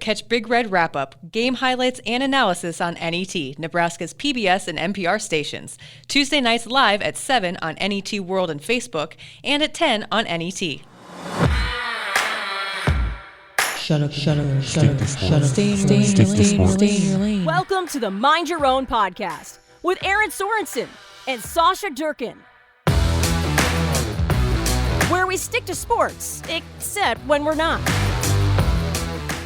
Catch Big Red Wrap-Up, game highlights, and analysis on NET, Nebraska's PBS and NPR stations. Tuesday nights live at 7 on NET World and Facebook, and at 10 on NET. Shut up. Stay in your lane. Welcome to the Mind Your Own podcast with Aaron Sorensen and Sasha Durkin, where we stick to sports, except when we're not.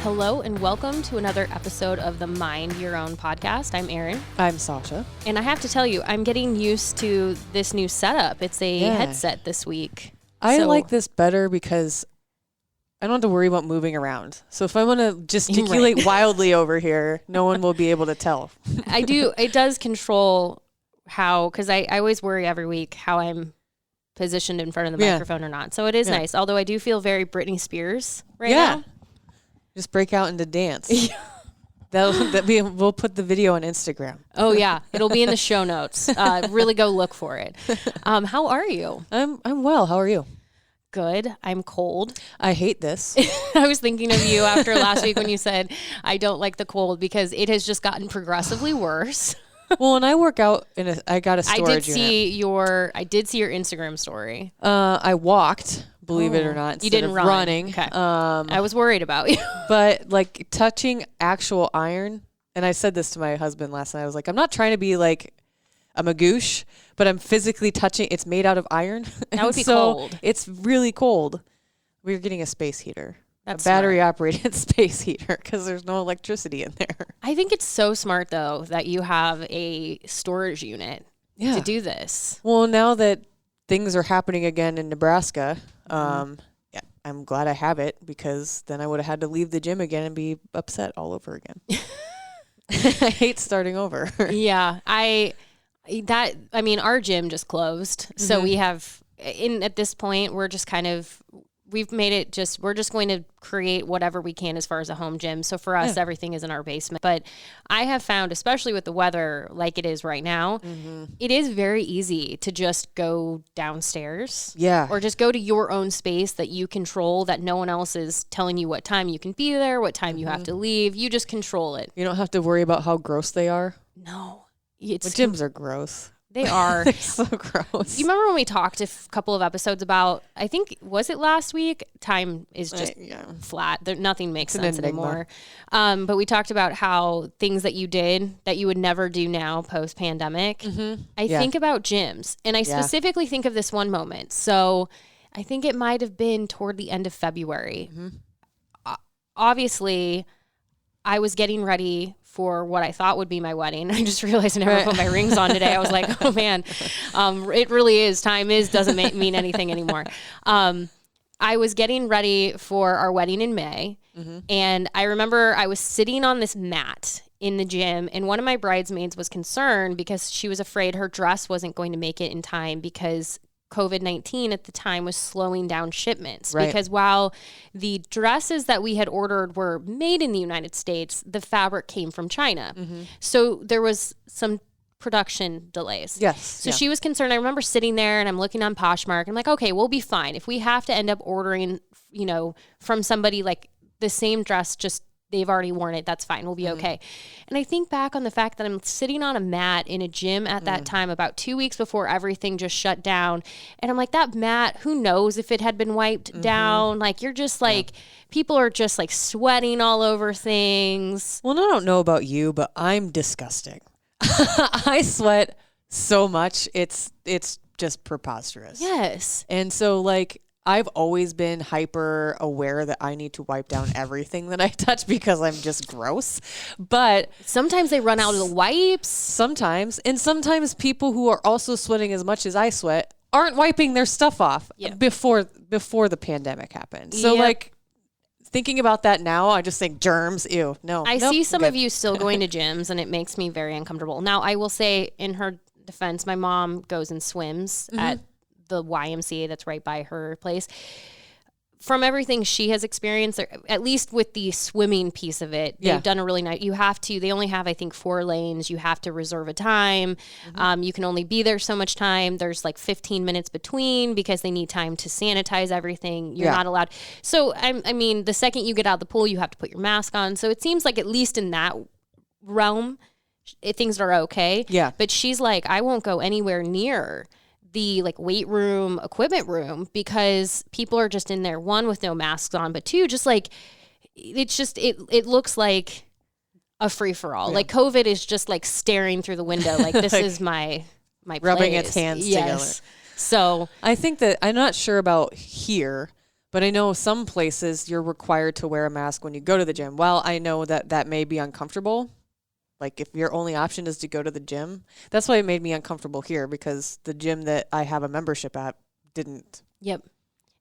Hello and welcome to another episode of the Mind Your Own podcast. I'm Erin. I'm Sasha. And I have to tell you, I'm getting used to this new setup. It's a headset this week. I like this better because I don't have to worry about moving around. So if I want to gesticulate wildly over here, no one will be able to tell. I do. It does control how, because I always worry every week how I'm positioned in front of the microphone or not. So it is nice. Although I do feel very Britney Spears now. Just break out into dance. We'll put the video on Instagram. Oh yeah, it'll be in the show notes. Really go look for it. How are you? I'm well. How are you? Good. I'm cold. I hate this. I was thinking of you after last week when you said I don't like the cold because it has just gotten progressively worse. Well, when I work out I got a storage unit. I did see your Instagram story. I walked. Believe it or not, you didn't run. Running. Okay. I was worried about you. But like touching actual iron, and I said this to my husband last night. I was like, I'm not trying to be like a magoosh, but I'm physically touching. It's made out of iron. That would be cold. It's really cold. We're getting a space heater. That's a battery-operated space heater because there's no electricity in there. I think it's so smart, though, that you have a storage unit to do this. Well, now that things are happening again in Nebraska, I'm glad I have it because then I would have had to leave the gym again and be upset all over again. I hate starting over. Yeah, our gym just closed, so we have at this point we're just kind of. We've made it we're just going to create whatever we can as far as a home gym. So for us, everything is in our basement. But I have found, especially with the weather like it is right now, it is very easy to just go downstairs. Yeah. Or just go to your own space that you control, that no one else is telling you what time you can be there, what time you have to leave. You just control it. You don't have to worry about how gross they are. No. The gyms are gross. They are. They're so gross. You remember when we talked a couple of episodes about, I think, was it last week? Time is just flat. Nothing makes sense anymore. But we talked about how things that you did that you would never do now post-pandemic. I think about gyms, and I specifically think of this one moment. So I think it might have been toward the end of February. Obviously, I was getting ready for what I thought would be my wedding. I just realized I never put my rings on today. I was like, oh man, it really is. Time doesn't mean anything anymore. I was getting ready for our wedding in May. And I remember I was sitting on this mat in the gym, and one of my bridesmaids was concerned because she was afraid her dress wasn't going to make it in time because COVID-19 at the time was slowing down shipments because while the dresses that we had ordered were made in the United States, the fabric came from China. So there was some production delays. So she was concerned. I remember sitting there and I'm looking on Poshmark. I'm like, okay, we'll be fine. If we have to end up ordering, from somebody like the same dress, just they've already worn it, that's fine. We'll be okay. And I think back on the fact that I'm sitting on a mat in a gym at that time, about 2 weeks before everything just shut down. And I'm like, that mat, who knows if it had been wiped down? Like, you're just like, people are just like sweating all over things. Well, I don't know about you, but I'm disgusting. I sweat so much. It's just preposterous. Yes. And so like, I've always been hyper aware that I need to wipe down everything that I touch because I'm just gross. But sometimes they run out of the wipes. Sometimes. And sometimes people who are also sweating as much as I sweat aren't wiping their stuff off before the pandemic happened. So like thinking about that now, I just think germs, ew. No. I see some of you still going to gyms and it makes me very uncomfortable. Now, I will say in her defense, my mom goes and swims at the YMCA that's right by her place. from everything she has experienced, at least with the swimming piece of it, they've done a really nice, they only have, I think, 4 lanes. You have to reserve a time. You can only be there so much time. There's like 15 minutes between because they need time to sanitize everything. You're not allowed. So, I mean, the second you get out of the pool, you have to put your mask on. So it seems like at least in that realm, things are okay. Yeah. But she's like, I won't go anywhere near the like weight room, equipment room, because people are just in there, one, with no masks on, but two, just like, it's just, it looks like a free for all. Like COVID is just like staring through the window. Like this is my rubbing place. its hands together. So I think that, I'm not sure about here, but I know some places you're required to wear a mask when you go to the gym. While I know that may be uncomfortable, like if your only option is to go to the gym, that's why it made me uncomfortable here, because the gym that I have a membership at didn't. Yep.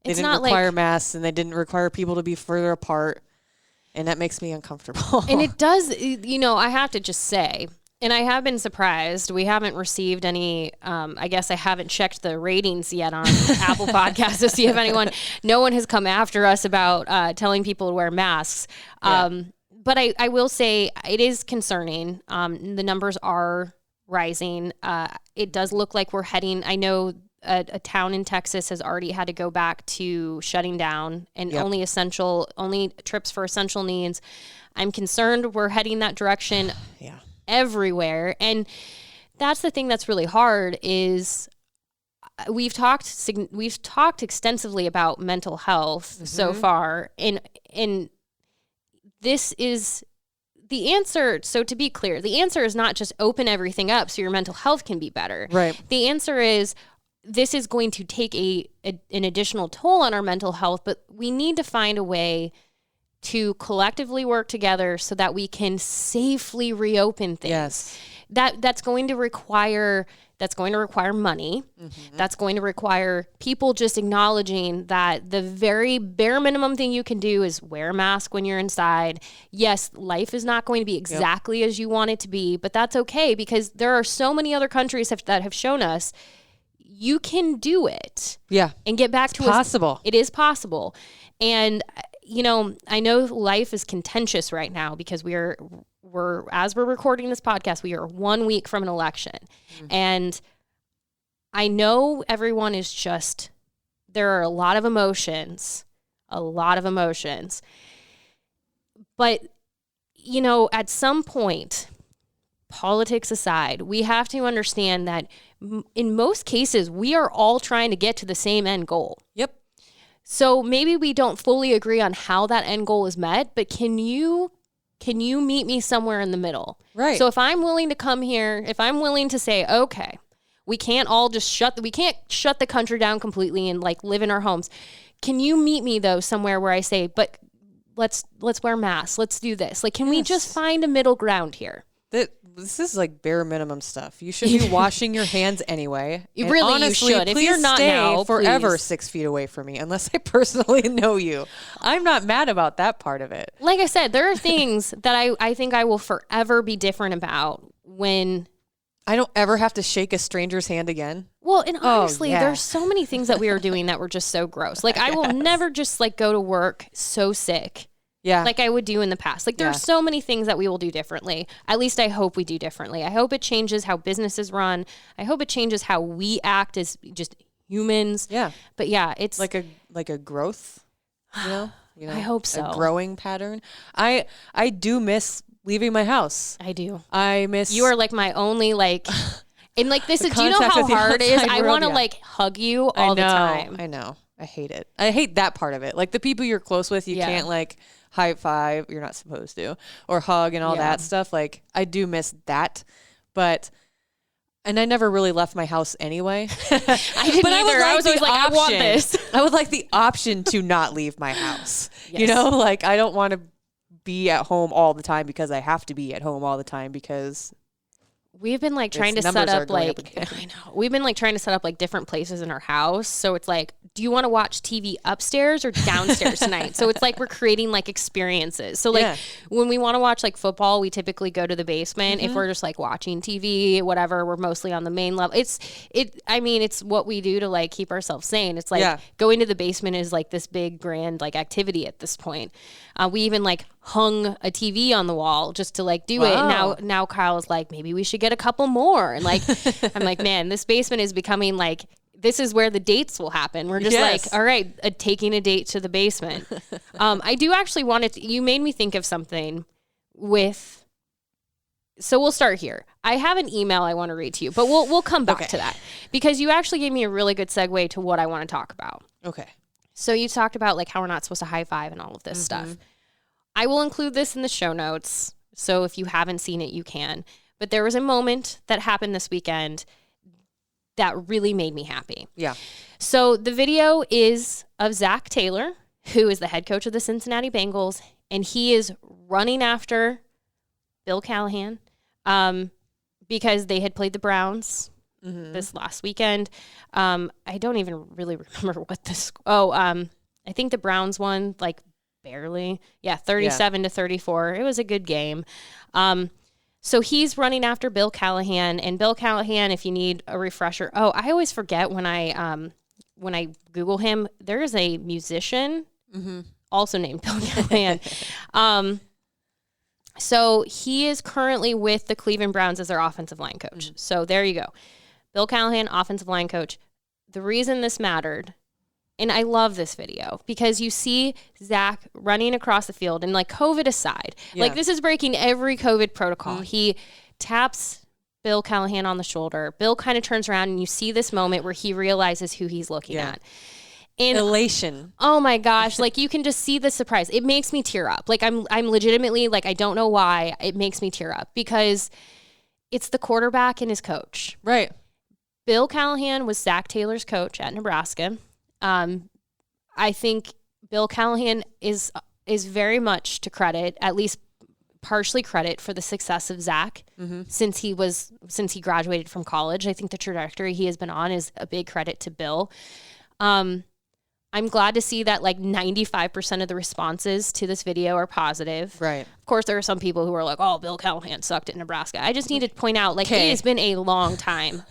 They didn't require masks, and they didn't require people to be further apart, and that makes me uncomfortable. And it does, I have to just say, and I have been surprised. We haven't received any, I guess I haven't checked the ratings yet on Apple Podcasts to see if no one has come after us about telling people to wear masks. But I will say it is concerning. The numbers are rising. It does look like we're heading, I know a town in Texas has already had to go back to shutting down and only trips for essential needs. I'm concerned we're heading that direction everywhere. And that's the thing that's really hard is we've talked extensively about mental health so far. And this is the answer. So to be clear, the answer is not just open everything up so your mental health can be better. Right. The answer is this is going to take an additional toll on our mental health, but we need to find a way to collectively work together so that we can safely reopen things. Yes. That's going to require money. That's going to require people just acknowledging that the very bare minimum thing you can do is wear a mask when you're inside. Yes, life is not going to be exactly as you want it to be, but that's okay because there are so many other countries that have shown us you can do it. Yeah. And get back to possible. It is possible. And I know life is contentious right now because we're as we're recording this podcast, we are 1 week from an election. And I know everyone is there are a lot of emotions. But, at some point, politics aside, we have to understand that in most cases, we are all trying to get to the same end goal. Yep. So maybe we don't fully agree on how that end goal is met, but can you meet me somewhere in the middle? Right. So if I'm willing to come here, if I'm willing to say, okay, we can't all just shut the country down completely and like live in our homes. Can you meet me though somewhere where I say, but let's wear masks. Let's do this. Like, can we just find a middle ground here? This is like bare minimum stuff. You should be washing your hands anyway. You honestly, should. If you're not stay now, forever please. 6 feet away from me, unless I personally know you. I'm not mad about that part of it. Like I said, there are things that I think I will forever be different about when I don't ever have to shake a stranger's hand again. Well, and honestly, there's so many things that we are doing that were just so gross. Like I will never just like go to work so sick. Yeah. Like I would do in the past. Like there are so many things that we will do differently. At least I hope we do differently. I hope it changes how businesses run. I hope it changes how we act as just humans. Yeah. But yeah, it's like a growth, I hope so. A growing pattern. I do miss leaving my house. I do. I miss. You are like my only like. And like this is, do you know contact how with the hard it is? outside I want to world, like hug you all the time. I know. I hate it. I hate that part of it. Like the people you're close with, you can't like high five. You're not supposed to, or hug and all that stuff. Like I do miss that, and I never really left my house anyway. I didn't either. I was always like, I want this. I would like the option to not leave my house. Yes. Like I don't want to be at home all the time because I have to be at home all the time because we've been like trying to set up like, I know, we've been like trying to set up like different places in our house. So it's like, do you want to watch TV upstairs or downstairs tonight? So it's like we're creating like experiences. So like when we want to watch like football, we typically go to the basement. If we're just like watching TV, whatever, we're mostly on the main level. It's what we do to like keep ourselves sane. It's like going to the basement is like this big grand like activity at this point. We even like hung a TV on the wall just to like do it. And now Kyle is like, maybe we should get a couple more. And like, I'm like, man, this basement is becoming like, this is where the dates will happen. We're just like, all right, taking a date to the basement. I do actually want to, you made me think of something so we'll start here. I have an email I want to read to you, but we'll come back to that because you actually gave me a really good segue to what I want to talk about. Okay. So you talked about like how we're not supposed to high five and all of this stuff. I will include this in the show notes. So if you haven't seen it, you can. But there was a moment that happened this weekend that really made me happy. Yeah. So the video is of Zach Taylor, who is the head coach of the Cincinnati Bengals, and he is running after Bill Callahan because they had played the Browns this last weekend. I don't even really remember what this. I think the Browns won like barely. 37-34. It was a good game. So he's running after Bill Callahan, and Bill Callahan, if you need a refresher. I always forget when I Google him. There is a musician also named Bill Callahan. So he is currently with the Cleveland Browns as their offensive line coach. So there you go. Bill Callahan, offensive line coach. The reason this mattered, and I love this video, because you see Zach running across the field, and like COVID aside, like this is breaking every COVID protocol. He taps Bill Callahan on the shoulder. Bill kind of turns around, and you see this moment where he realizes who he's looking at. And elation. Oh my gosh. Like you can just see the surprise. It makes me tear up. Like I'm legitimately like, I don't know why it makes me tear up because it's the quarterback and his coach. Right. Bill Callahan was Zach Taylor's coach at Nebraska. I think Bill Callahan is very much to credit, at least partially credit for the success of Zach since he graduated from college. I think the trajectory he has been on is a big credit to Bill. I'm glad to see that like 95% of the responses to this video are positive. Right. Of course, there are some people who are like, oh, Bill Callahan sucked at Nebraska. I just need to point out, like, it has been a long time.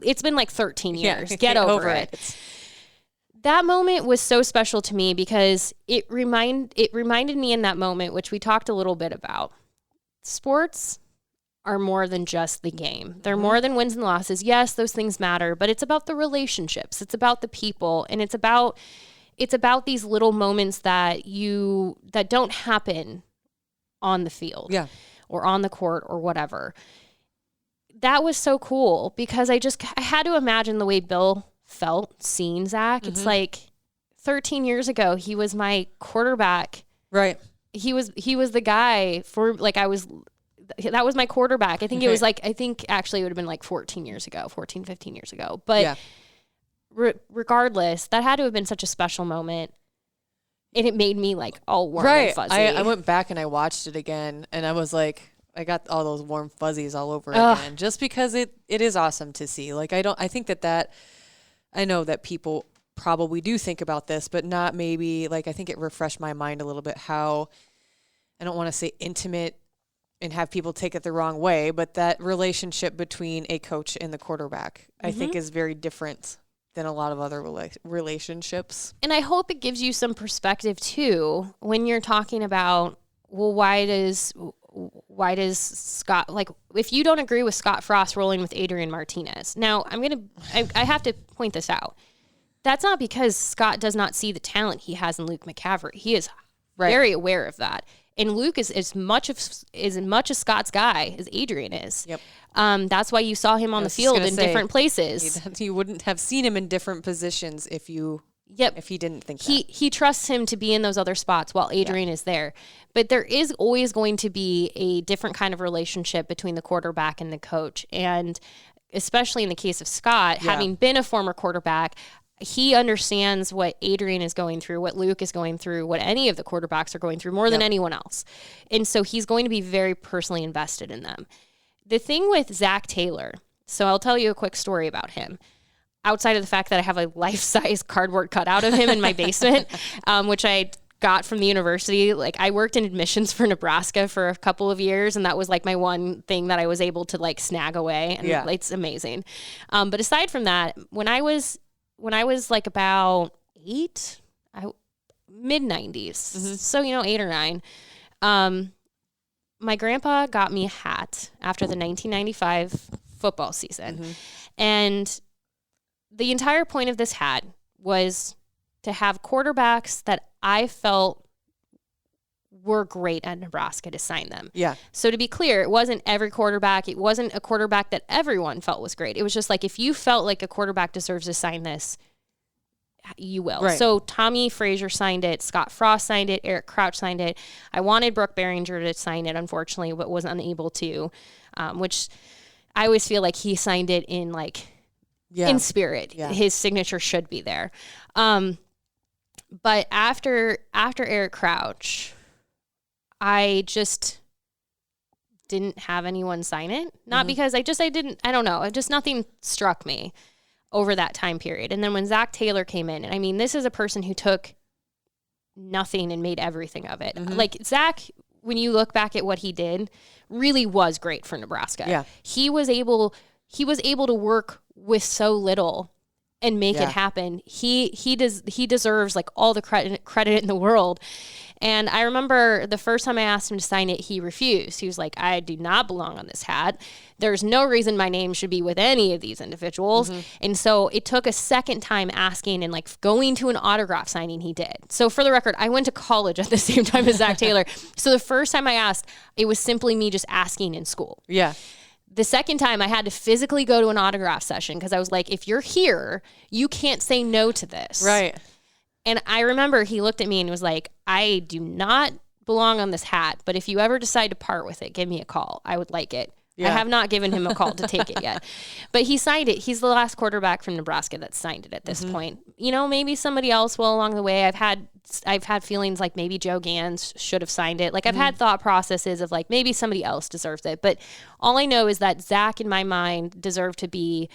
It's been like 13 years. Get over it. That moment was so special to me because it reminded me in that moment, which we talked a little bit about. Sports are more than just the game. They're more than wins and losses. Yes, those things matter, but it's about the relationships. It's about the people, and it's about these little moments that don't happen on the field or on the court or whatever. That was so cool because I had to imagine the way Bill felt seeing Zach. It's like 13 years ago, he was my quarterback. Right. He was the guy for like, that was my quarterback. I think it was like, I think actually it would have been like 15 years ago. But regardless, that had to have been such a special moment. And it made me like all warm and fuzzy. I went back and I watched it again and I was like, I got all those warm fuzzies all over again, just because it is awesome to see. Like, I think that I know that people probably do think about this, but not maybe, like, I think it refreshed my mind a little bit how, I don't want to say intimate and have people take it the wrong way, but that relationship between a coach and the quarterback, I think is very different than a lot of other relationships. And I hope it gives you some perspective too, when you're talking about, well, why does Scott, like, if you don't agree with Scott Frost rolling with Adrian Martinez. Now I have to point this out. That's not because Scott does not see the talent he has in Luke McCaffrey. He is very aware of that. And Luke is as much a Scott's guy as Adrian is. Yep. That's why you saw him on the field in different places. You wouldn't have seen him in different positions if he didn't think he trusts him to be in those other spots while Adrian is there. But there is always going to be a different kind of relationship between the quarterback and the coach. And especially in the case of Scott, having been a former quarterback, he understands what Adrian is going through, what Luke is going through, what any of the quarterbacks are going through more than anyone else. And so he's going to be very personally invested in them. The thing with Zach Taylor, so I'll tell you a quick story about him. Outside of the fact that I have a life-size cardboard cutout of him in my basement, which I got from the university. Like, I worked in admissions for Nebraska for a couple of years, and that was like my one thing that I was able to like snag away, and it's amazing. But aside from that, when I was like about 8, mid-90s, so 8 or 9, my grandpa got me a hat after the 1995 football season, and the entire point of this hat was to have quarterbacks that I felt were great at Nebraska to sign them. Yeah. So to be clear, it wasn't every quarterback. It wasn't a quarterback that everyone felt was great. It was just like, if you felt like a quarterback deserves to sign this, you will. Right. So Tommy Frazier signed it. Scott Frost signed it. Eric Crouch signed it. I wanted Brooke Behringer to sign it, unfortunately, but was unable to, which I always feel like he signed it in like, in spirit. His signature should be there. But after Eric Crouch, I just didn't have anyone sign it. Not because I don't know. Just nothing struck me over that time period. And then when Zach Taylor came in, and I mean, this is a person who took nothing and made everything of it. Like, Zach, when you look back at what he did, really was great for Nebraska. Yeah. He was able to work with so little and make it happen. He deserves like all the credit in the world. And I remember the first time I asked him to sign it, he refused. He was like, I do not belong on this hat. There's no reason my name should be with any of these individuals. And so it took a second time asking and like going to an autograph signing, he did. So for the record, I went to college at the same time as Zach Taylor. So the first time I asked, it was simply me just asking in school. Yeah. The second time I had to physically go to an autograph session because I was like, if you're here, you can't say no to this. Right. And I remember he looked at me and was like, I do not belong on this hat, but if you ever decide to part with it, give me a call. I would like it. Yeah. I have not given him a call to take it yet. But he signed it. He's the last quarterback from Nebraska that signed it at this point. Maybe somebody else will along the way. I've had feelings like maybe Joe Gans should have signed it. Like, I've had thought processes of like maybe somebody else deserves it. But all I know is that Zach, in my mind, deserved to be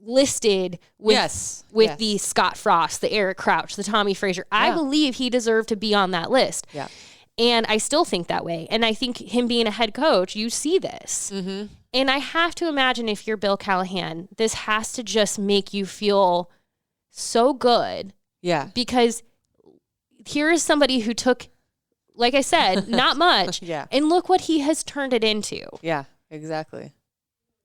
listed with the Scott Frost, the Eric Crouch, the Tommy Frazier. I believe he deserved to be on that list. Yeah. And I still think that way. And I think him being a head coach, you see this. And I have to imagine, if you're Bill Callahan, this has to just make you feel so good. Yeah. Because here is somebody who took, like I said, not much. And look what he has turned it into. Yeah, exactly.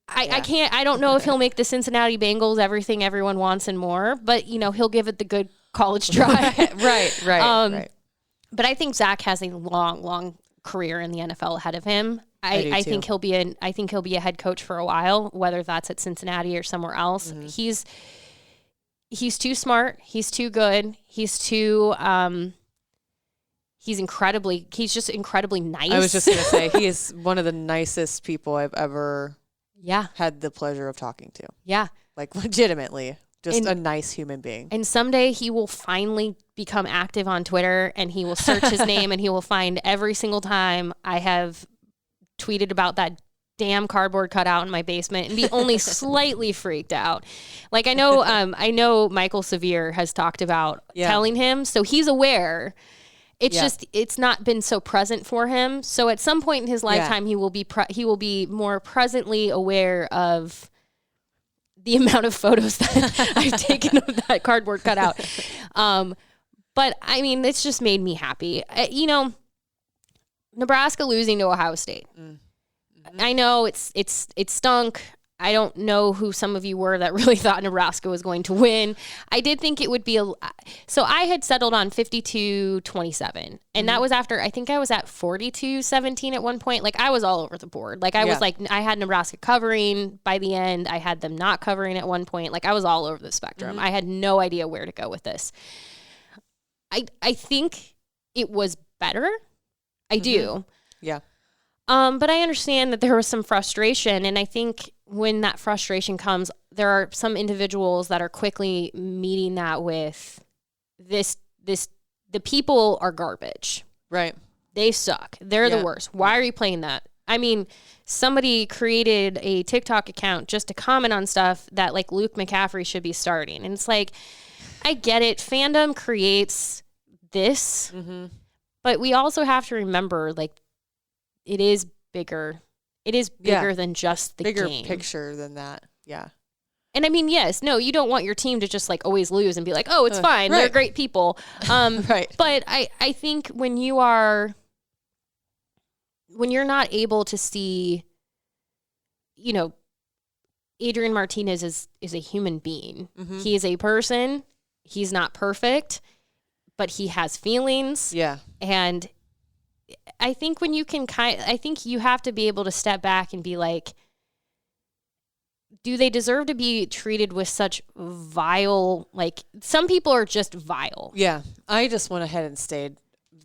I don't know if he'll make the Cincinnati Bengals everything everyone wants and more, but he'll give it the good college try. Right. But I think Zach has a long career in the NFL ahead of him. I think he'll be a head coach for a while, whether that's at Cincinnati or somewhere else. He's too smart. He's too good. He's just incredibly nice. I was just going to say, he is one of the nicest people I've ever had the pleasure of talking to. Yeah. Like, legitimately. Just a nice human being. And someday he will finally become active on Twitter, and he will search his name, and he will find every single time I have tweeted about that damn cardboard cutout in my basement and be only slightly freaked out. Like, I know Michael Severe has talked about telling him, so he's aware. It's just, it's not been so present for him. So at some point in his lifetime, he will be more presently aware of the amount of photos that I've taken of that cardboard cutout. But I mean, it's just made me happy. Nebraska losing to Ohio State. I know it stunk. I don't know who some of you were that really thought Nebraska was going to win. I did think it would be so I had settled on 52-27. And that was after, I think I was at 42-17 at one point. Like, I was all over the board. Like, I was like, I had Nebraska covering by the end. I had them not covering at one point. Like, I was all over the spectrum. I had no idea where to go with this. I think it was better. I do. Yeah. But I understand that there was some frustration, and I think when that frustration comes, there are some individuals that are quickly meeting that with the people are garbage. Right. They suck. They're the worst. Why are you playing that? I mean, somebody created a TikTok account just to comment on stuff that like Luke McCaffrey should be starting. And it's like, I get it. Fandom creates this, but we also have to remember like it is bigger. It is bigger than just the bigger game. Picture than that. Yeah. And I mean, yes, no, you don't want your team to just like always lose and be like, oh, it's fine. They're great people. Right. But I think when you're not able to see, you know, Adrian Martinez is a human being. He is a person. He's not perfect, but he has feelings. Yeah. And I think when you can I think you have to be able to step back and be like, do they deserve to be treated with such vile, like some people are just vile. Yeah. I just went ahead and stayed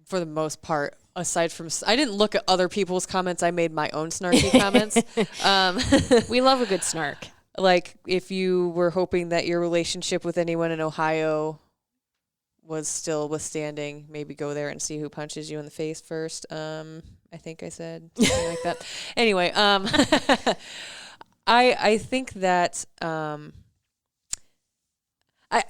for the most part, aside from, I didn't look at other people's comments. I made my own snarky comments. We love a good snark. Like if you were hoping that your relationship with anyone in Ohio was still withstanding, maybe go there and see who punches you in the face first. I think I said something like that. Anyway, I think that I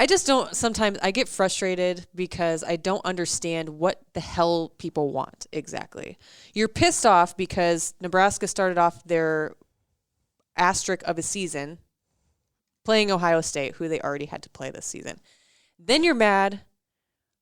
just don't, sometimes I get frustrated because I don't understand what the hell people want exactly. You're pissed off because Nebraska started off their asterisk of a season playing Ohio State, who they already had to play this season. Then you're mad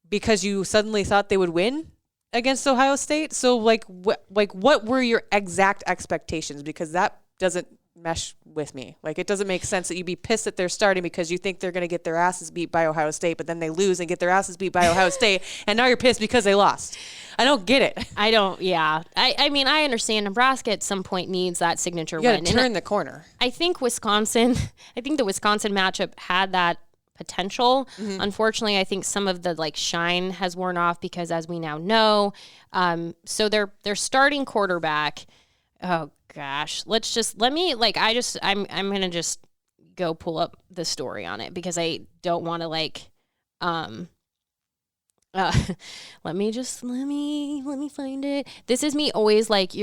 because you suddenly thought they would win against Ohio State. So what were your exact expectations? Because that doesn't mesh with me. Like, it doesn't make sense that you'd be pissed that they're starting because you think they're going to get their asses beat by Ohio State, but then they lose and get their asses beat by Ohio State, and now you're pissed because they lost. I don't get it. I don't, yeah. I mean, I understand Nebraska at some point needs that signature win. You got to turn the corner. I think the Wisconsin matchup had that potential. Unfortunately, I think some of the like shine has worn off because, as we now know, so their starting quarterback, oh gosh, I'm gonna just go pull up the story on it because I don't want to let me find it. This is me always like,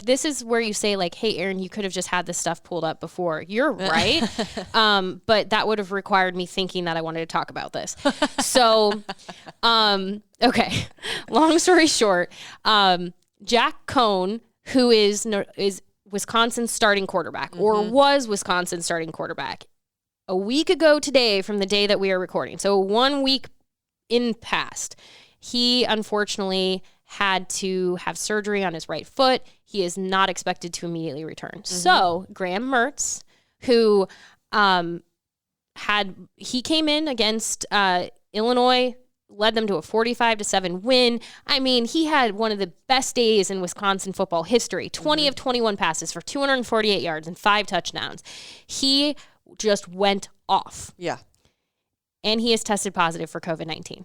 this is where you say like, hey Aaron, you could have just had this stuff pulled up before. You're right. But that would have required me thinking that I wanted to talk about this. So, okay. Long story short, Jack Cohn, who is Wisconsin's starting quarterback, or was Wisconsin's starting quarterback, a week ago today from the day that we are recording, so 1 week in past, he unfortunately had to have surgery on his right foot. He is not expected to immediately return. So Graham Mertz, who he came in against Illinois, led them to a 45-7 win. I mean, he had one of the best days in Wisconsin football history. 20 of 21 passes for 248 yards and 5 touchdowns. He just went off. Yeah. And he has tested positive for COVID-19.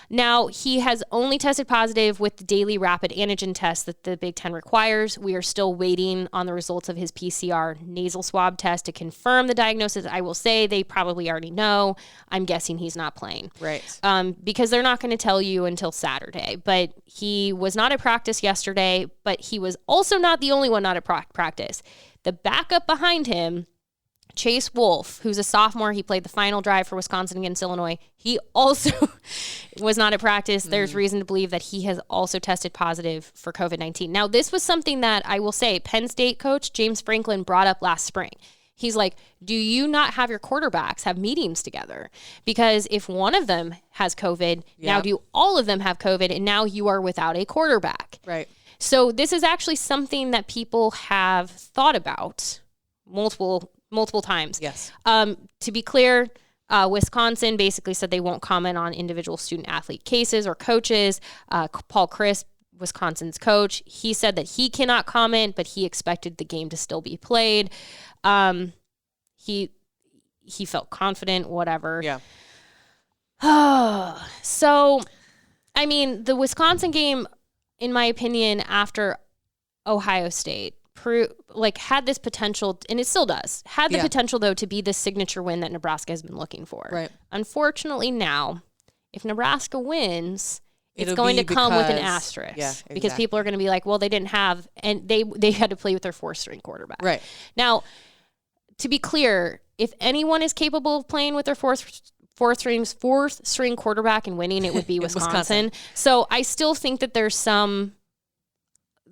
Now, he has only tested positive with the daily rapid antigen test that the Big Ten requires. We are still waiting on the results of his PCR nasal swab test to confirm the diagnosis. I will say they probably already know. I'm guessing he's not playing. Right. Because they're not going to tell you until Saturday. But he was not at practice yesterday, but he was also not the only one not at practice. The backup behind him, Chase Wolf, who's a sophomore, he played the final drive for Wisconsin against Illinois. He also was not at practice. There's reason to believe that he has also tested positive for COVID-19. Now, this was something that I will say Penn State coach James Franklin brought up last spring. He's like, do you not have your quarterbacks have meetings together? Because if one of them has COVID, now do all of them have COVID, and now you are without a quarterback. Right. So this is actually something that people have thought about multiple times. Yes. To be clear, Wisconsin basically said they won't comment on individual student athlete cases or coaches. Paul Crisp, Wisconsin's coach, he said that he cannot comment, but he expected the game to still be played. He felt confident, whatever. Yeah. So, I mean, the Wisconsin game, in my opinion, after Ohio State, had this potential, and it still does, had the potential, though, to be the signature win that Nebraska has been looking for. Right. Unfortunately now, if Nebraska wins, It's going to come with an asterisk. Yeah, exactly. Because people are going to be like, well, they didn't have, and they had to play with their 4th-string quarterback. Right. Now, to be clear, if anyone is capable of playing with their fourth string quarterback and winning, it would be Wisconsin. So I still think that there's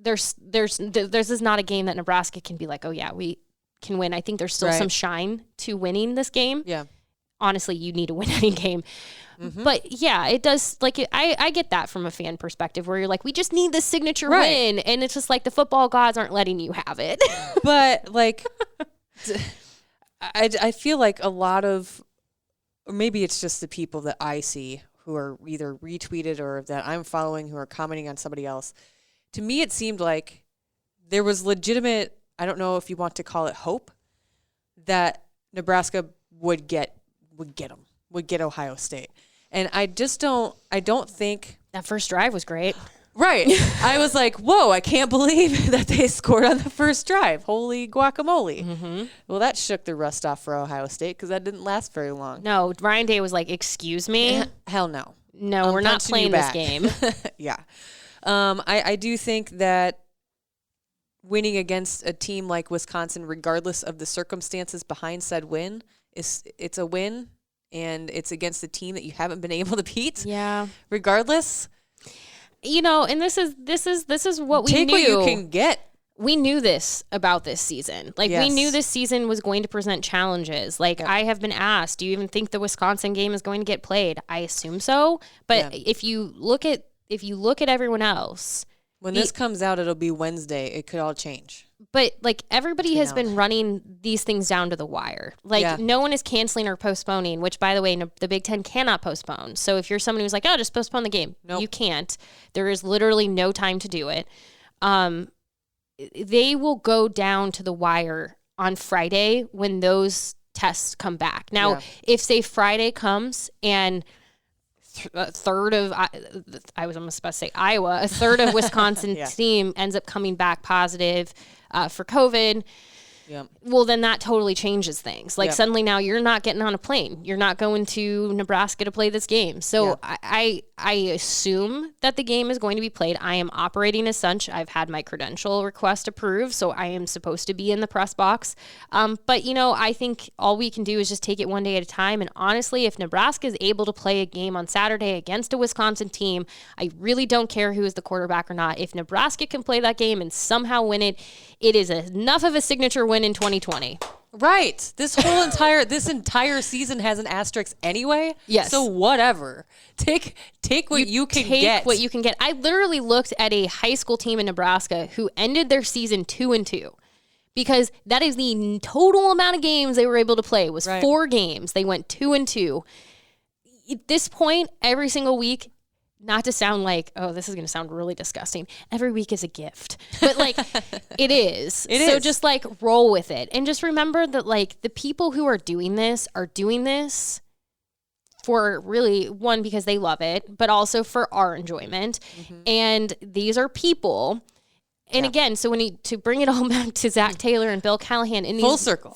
this is not a game that Nebraska can be like, oh yeah, we can win. I think there's still some shine to winning this game. Yeah. Honestly, you need to win any game. Mm-hmm. But yeah, it does. Like, I get that from a fan perspective where you're like, we just need this signature win. And it's just like the football gods aren't letting you have it. But like, I feel like a lot of, or maybe it's just the people that I see who are either retweeted or that I'm following who are commenting on somebody else. To me, it seemed like there was legitimate, I don't know if you want to call it hope, that Nebraska would get Ohio State. And I don't think that first drive was great. Right. I was like, whoa, I can't believe that they scored on the first drive. Holy guacamole. Mm-hmm. Well, that shook the rust off for Ohio State because that didn't last very long. No, Ryan Day was like, excuse me? Hell no. No, we're not playing this game. Yeah. I do think that winning against a team like Wisconsin, regardless of the circumstances behind said win, it's a win, and it's against a team that you haven't been able to beat. Yeah. Regardless. And this is what we knew. Take what you can get. We knew this about this season. Like, we knew this season was going to present challenges. Like, I have been asked, do you even think the Wisconsin game is going to get played? I assume so. But if you look at everyone else, when this comes out, it'll be Wednesday. It could all change. But like, everybody has been running these things down to the wire. Like, no one is canceling or postponing, which, by the way, the Big Ten cannot postpone. So if you're somebody who's like, oh, just postpone the game, you can't. There is literally no time to do it. They will go down to the wire on Friday when those tests come back. Now, if say Friday comes and a third of Wisconsin team ends up coming back positive for COVID, well, then that totally changes things. Like, suddenly now you're not getting on a plane. You're not going to Nebraska to play this game. So I assume that the game is going to be played. I am operating as such. I've had my credential request approved, so I am supposed to be in the press box. But, I think all we can do is just take it one day at a time. And honestly, if Nebraska is able to play a game on Saturday against a Wisconsin team, I really don't care who is the quarterback or not. If Nebraska can play that game and somehow win it, it is enough of a signature win in 2020. Right. This entire season has an asterisk anyway. Yes. So whatever. Take what you can get. Take what you can get. I literally looked at a high school team in Nebraska who ended their season 2-2. Because that is the total amount of games they were able to play was 4 games. They went 2-2. At this point, every single week, not to sound like, oh, this is going to sound really disgusting, every week is a gift. But, like, it is. So just, like, roll with it. And just remember that, like, the people who are doing this for really, one, because they love it, but also for our enjoyment. Mm-hmm. And these are people. And again, so to bring it all back to Zach Taylor and Bill Callahan in these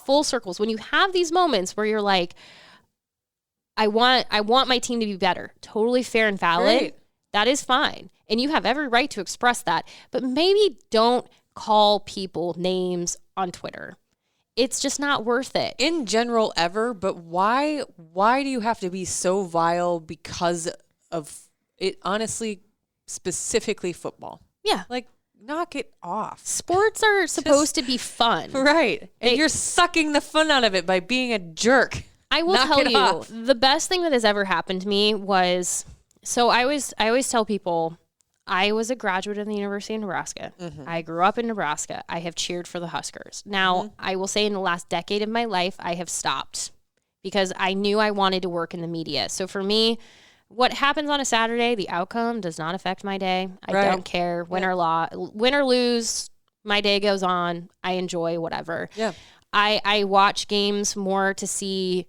full circles, when you have these moments where you're like, I want my team to be better. Totally fair and valid. Right. That is fine. And you have every right to express that. But maybe don't call people names on Twitter. It's just not worth it. In general, ever. But why do you have to be so vile because of it? Honestly, specifically football. Yeah. Like, knock it off. Sports are supposed to be fun. Right. And you're sucking the fun out of it by being a jerk. I will tell you, the best thing that has ever happened to me was, so I always tell people, I was a graduate of the University of Nebraska. Mm-hmm. I grew up in Nebraska. I have cheered for the Huskers. Now, I will say in the last decade of my life, I have stopped because I knew I wanted to work in the media. So for me, what happens on a Saturday, the outcome does not affect my day. I don't care. Win or lose, my day goes on. I enjoy whatever. Yeah. I watch games more to see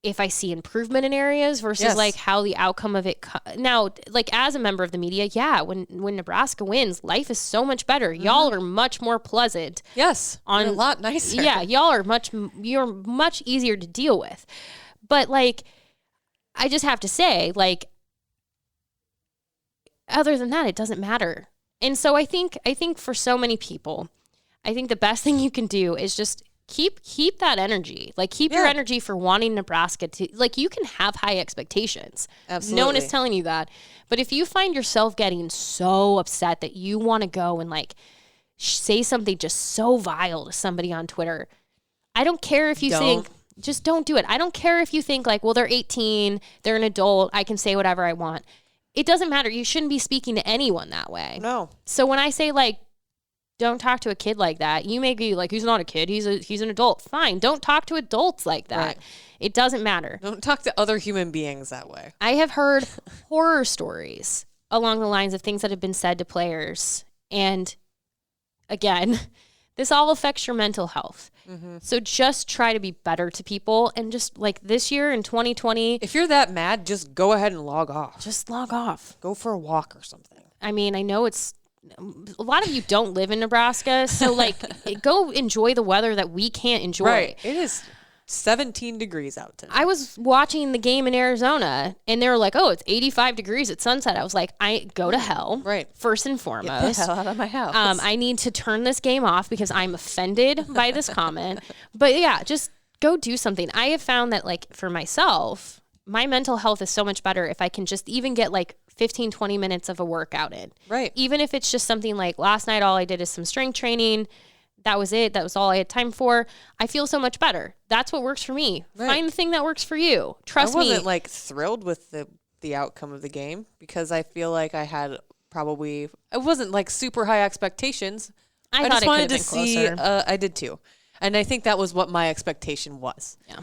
if I see improvement in areas versus like how the outcome of it. Now, like as a member of the media, when Nebraska wins, life is so much better. Mm-hmm. Y'all are much more pleasant. Yes. You're a lot nicer. Yeah. You're much easier to deal with. But like, I just have to say, like, other than that, it doesn't matter. And so I think for so many people, I think the best thing you can do is just keep that energy. Like keep your energy for wanting Nebraska to, like, you can have high expectations. Absolutely. No one is telling you that. But if you find yourself getting so upset that you want to go and like say something just so vile to somebody on Twitter, I don't care if you think, just don't do it. I don't care if you think like, well, they're 18, they're an adult, I can say whatever I want. It doesn't matter. You shouldn't be speaking to anyone that way. No. So when I say like, don't talk to a kid like that, you may be like, he's not a kid, he's an adult. Fine. Don't talk to adults like that. Right. It doesn't matter. Don't talk to other human beings that way. I have heard horror stories along the lines of things that have been said to players. And again, this all affects your mental health. Mm-hmm. So just try to be better to people. And just like this year in 2020. If you're that mad, just go ahead and log off. Just log off. Go for a walk or something. I mean, I know a lot of you don't live in Nebraska. So like go enjoy the weather that we can't enjoy. Right. It is 17 degrees out today. I was watching the game in Arizona and they were like, oh, it's 85 degrees at sunset. I was like, I go to hell. Right. First and foremost. Get the hell out of my house. I need to turn this game off because I'm offended by this comment. But yeah, just go do something. I have found that like for myself, my mental health is so much better if I can just even get like 15, 20 minutes of a workout in. Right. Even if it's just something like last night, all I did is some strength training. That was it. That was all I had time for. I feel so much better. That's what works for me. Right. Find the thing that works for you. Trust me. I wasn't like thrilled with the outcome of the game because I feel like I had it wasn't like super high expectations. I just wanted to see. I did too. And I think that was what my expectation was. Yeah.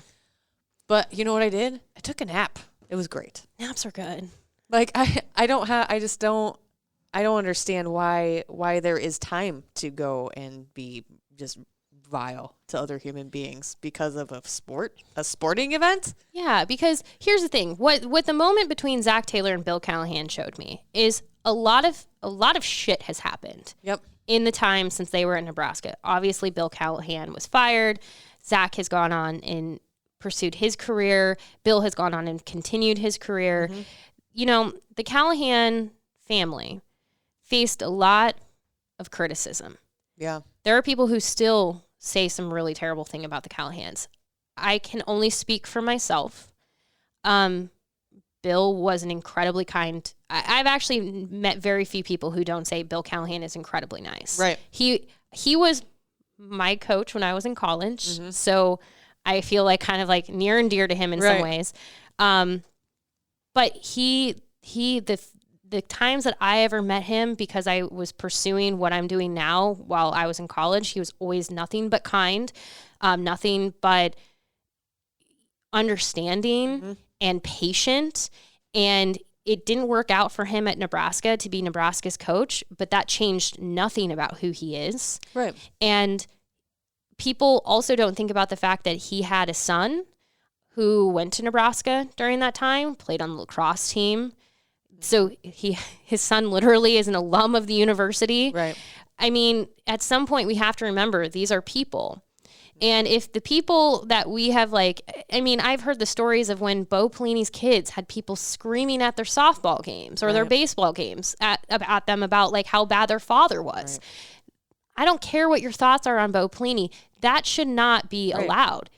But you know what I did? I took a nap. It was great. Naps are good. Like I don't understand why there is time to go and be just vile to other human beings because of a sporting event. Yeah, because here's the thing. What the moment between Zach Taylor and Bill Callahan showed me is a lot of shit has happened. Yep. In the time since they were in Nebraska. Obviously, Bill Callahan was fired. Zach has gone on and pursued his career. Bill has gone on and continued his career. Mm-hmm. You know, the Callahan family faced a lot of criticism. Yeah. There are people who still say some really terrible thing about the Callahans. I can only speak for myself. Bill was an incredibly kind. I've actually met very few people who don't say Bill Callahan is incredibly nice. Right. He was my coach when I was in college. Mm-hmm. So I feel like kind of like near and dear to him in some ways. But the times that I ever met him, because I was pursuing what I'm doing now while I was in college, he was always nothing but kind, nothing but understanding and patient. And it didn't work out for him at Nebraska to be Nebraska's coach, but that changed nothing about who he is. Right. And people also don't think about the fact that he had a son who went to Nebraska during that time, played on the lacrosse team. So his son literally is an alum of the university. Right. I mean, at some point we have to remember these are people. And if the people that we have I've heard the stories of when Bo Pelini's kids had people screaming at their softball games or their baseball games at them about like how bad their father was. Right. I don't care what your thoughts are on Bo Pelini. That should not be allowed.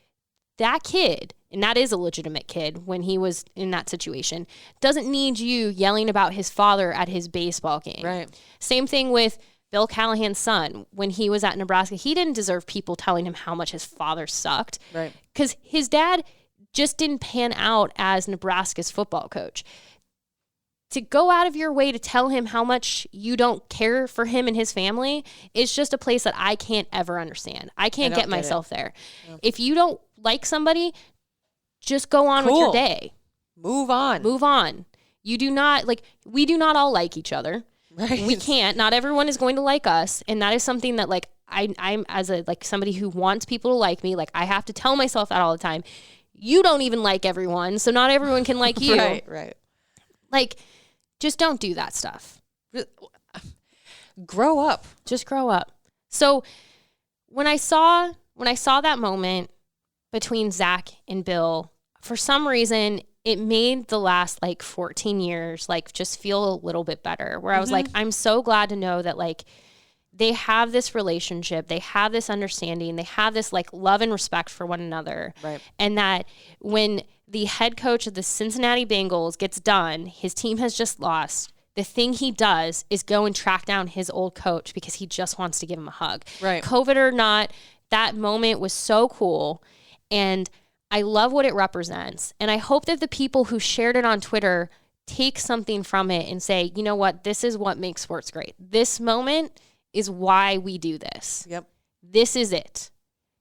That kid, and that is a legitimate kid when he was in that situation, doesn't need you yelling about his father at his baseball game. Right. Same thing with Bill Callahan's son. When he was at Nebraska, he didn't deserve people telling him how much his father sucked. Right. Because his dad just didn't pan out as Nebraska's football coach. To go out of your way to tell him how much you don't care for him and his family is just a place that I can't ever understand. I can't get myself there. Yeah. If you don't like somebody, just go on with your day. Move on. You do not we do not all like each other. Right. We can't. Not everyone is going to like us. And that is something that I'm as a somebody who wants people to like me, I have to tell myself that all the time. You don't even like everyone, so not everyone can like you. Right. Just don't do that stuff. Grow up. Just grow up. So when I saw that moment between Zach and Bill, for some reason, it made the last like 14 years like just feel a little bit better, where I was like, I'm so glad to know that like they have this relationship, they have this understanding, they have this like love and respect for one another. Right. And that when the head coach of the Cincinnati Bengals gets done, his team has just lost, the thing he does is go and track down his old coach because he just wants to give him a hug. Right. COVID or not, that moment was so cool. And I love what it represents. And I hope that the people who shared it on Twitter take something from it and say, you know what, this is what makes sports great. This moment is why we do this. Yep. This is it.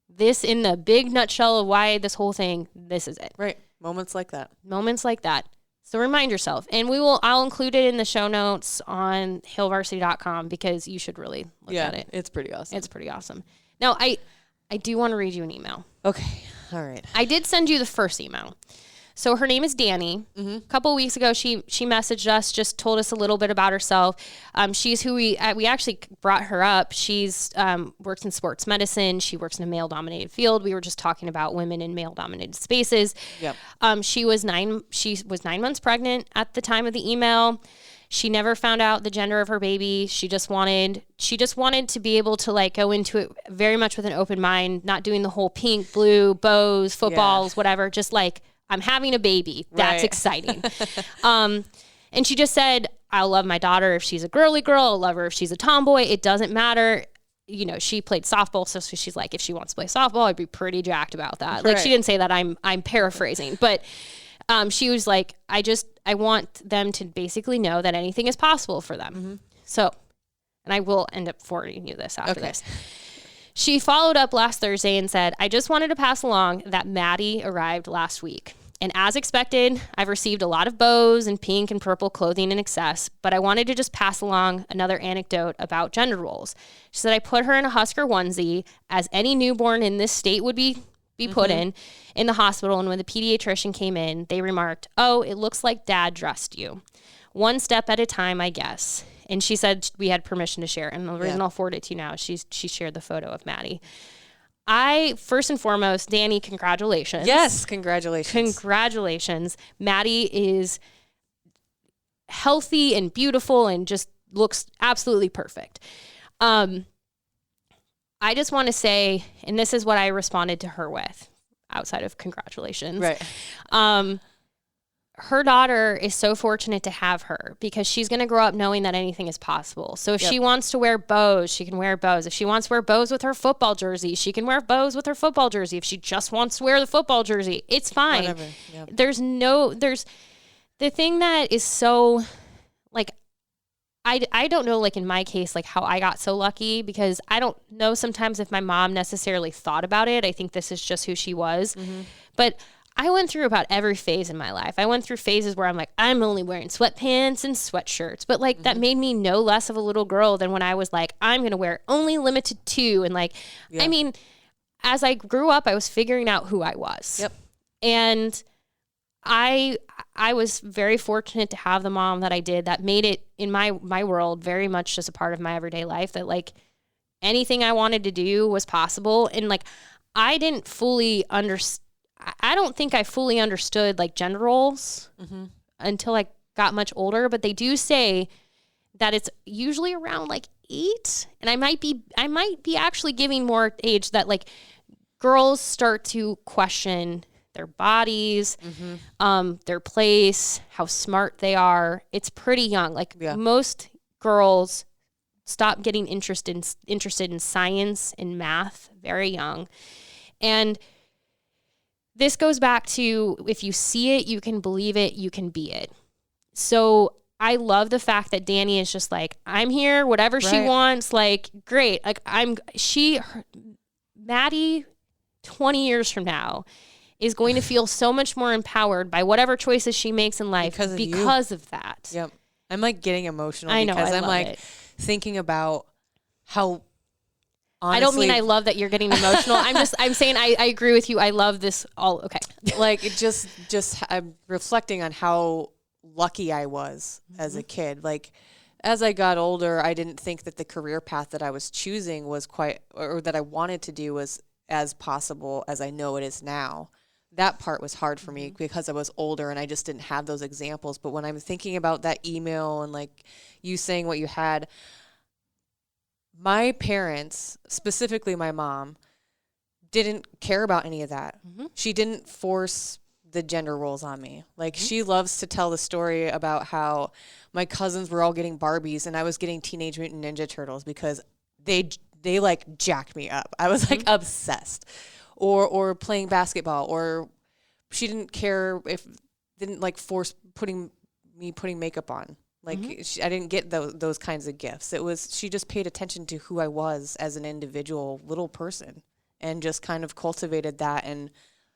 This, in the big nutshell of why this whole thing, this is it. Right. Moments like that. Moments like that. So remind yourself. And I'll include it in the show notes on hillvarsity.com because you should really look at it. It's pretty awesome. It's pretty awesome. Now, I do want to read you an email. Okay. All right. I did send you the first email. So her name is Danny. A couple of weeks ago, she messaged us, just told us a little bit about herself. She's who we actually brought her up. She's works in sports medicine. She works in a male-dominated field. We were just talking about women in male-dominated spaces. Yep. She was 9 months pregnant at the time of the email. She never found out the gender of her baby. She just wanted to be able to like go into it very much with an open mind, not doing the whole pink, blue, bows, footballs, whatever. Just like, I'm having a baby. That's exciting. And she just said, I'll love my daughter if she's a girly girl. I'll love her if she's a tomboy. It doesn't matter. You know, she played softball, so she's like, if she wants to play softball, I'd be pretty jacked about that. Like, she didn't say that. I'm paraphrasing, but she was like, I want them to basically know that anything is possible for them. So, and I will end up forwarding you this after this. She followed up last Thursday and said, I just wanted to pass along that Maddie arrived last week. And as expected, I've received a lot of bows and pink and purple clothing in excess, but I wanted to just pass along another anecdote about gender roles. She said, I put her in a Husker onesie, as any newborn in this state would be put in the hospital. And when the pediatrician came in, they remarked, oh, it looks like dad dressed you. One step at a time, I guess. And she said we had permission to share. And the reason I'll forward it to you now is she shared the photo of Maddie. First and foremost, Danny, congratulations. Yes, congratulations. Congratulations. Maddie is healthy and beautiful and just looks absolutely perfect. I just want to say, and this is what I responded to her with, outside of congratulations. Right. Her daughter is so fortunate to have her because she's going to grow up knowing that anything is possible. So if she wants to wear bows, she can wear bows. If she wants to wear bows with her football jersey, she can wear bows with her football jersey. If she just wants to wear the football jersey, it's fine. Whatever. Yep. There's the thing that is so like, I don't know, like in my case, like how I got so lucky, because I don't know sometimes if my mom necessarily thought about it. I think this is just who she was. But I went through about every phase in my life. I went through phases where I'm like, I'm only wearing sweatpants and sweatshirts. But like that made me no less of a little girl than when I was like, I'm going to wear only limited to. And like, I mean, as I grew up, I was figuring out who I was. Yep. And I was very fortunate to have the mom that I did, that made it in my world very much just a part of my everyday life, that like anything I wanted to do was possible. And like, I didn't fully understand. I don't think I fully understood like gender roles until I got much older, but they do say that it's usually around like 8. And I might be actually giving more age, that like girls start to question their bodies, their place, how smart they are. It's pretty young. Like most girls stop getting interested in science and math very young. And this goes back to, if you see it, you can believe it, you can be it. So I love the fact that Danny is just like, I'm here, whatever she wants, like, great. Like Maddie, 20 years from now, is going to feel so much more empowered by whatever choices she makes in life because of that. Yep. I'm like getting emotional I know, because I I'm love like it. thinking about how, honestly, I don't mean I love that you're getting emotional. I'm saying I agree with you. I love this all. Okay. Like I'm reflecting on how lucky I was as a kid. Like as I got older, I didn't think that the career path that I was choosing was quite, or that I wanted to do was as possible as I know it is now. that part was hard for me because I was older and I just didn't have those examples. But when I'm thinking about that email and like you saying what you had, my parents, specifically my mom, didn't care about any of that. She didn't force the gender roles on me. Like she loves to tell the story about how my cousins were all getting Barbies and I was getting Teenage Mutant Ninja Turtles because they like jacked me up. I was like obsessed. Or playing basketball, or she didn't care if didn't like force putting makeup on. Like I didn't get those kinds of gifts. It was she just paid attention to who I was as an individual little person and just kind of cultivated that. And